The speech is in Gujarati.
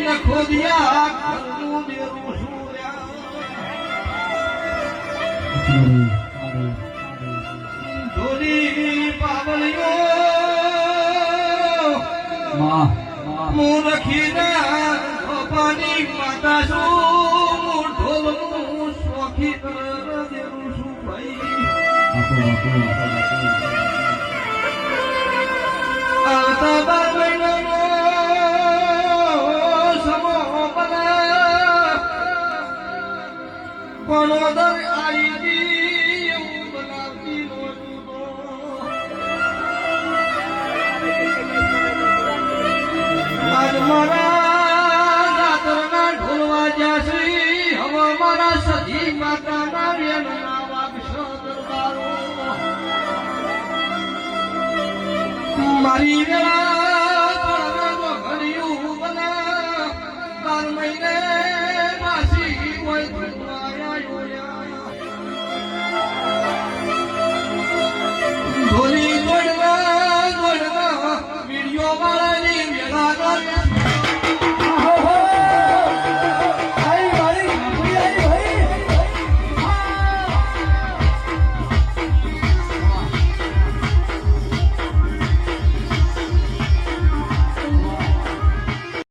નખો દિયા ઘરનું બેરું સુર્યા ધોની પાવળીઓ હું રખીના પાણી માતા છું ઢોલનું શોખી દેવું છું ભાઈ આવતા 12 મહિનાનો સમો બના કોણોદર આવી ગઈ એવું બનાવતી નહોતું આજ મારા જાતરના ઢોલવા જ્યાસી હવે મારા સજી માતાના વેણના વાગશો દરબારો મારી વેળા ઘડિયું બના 12 મહિને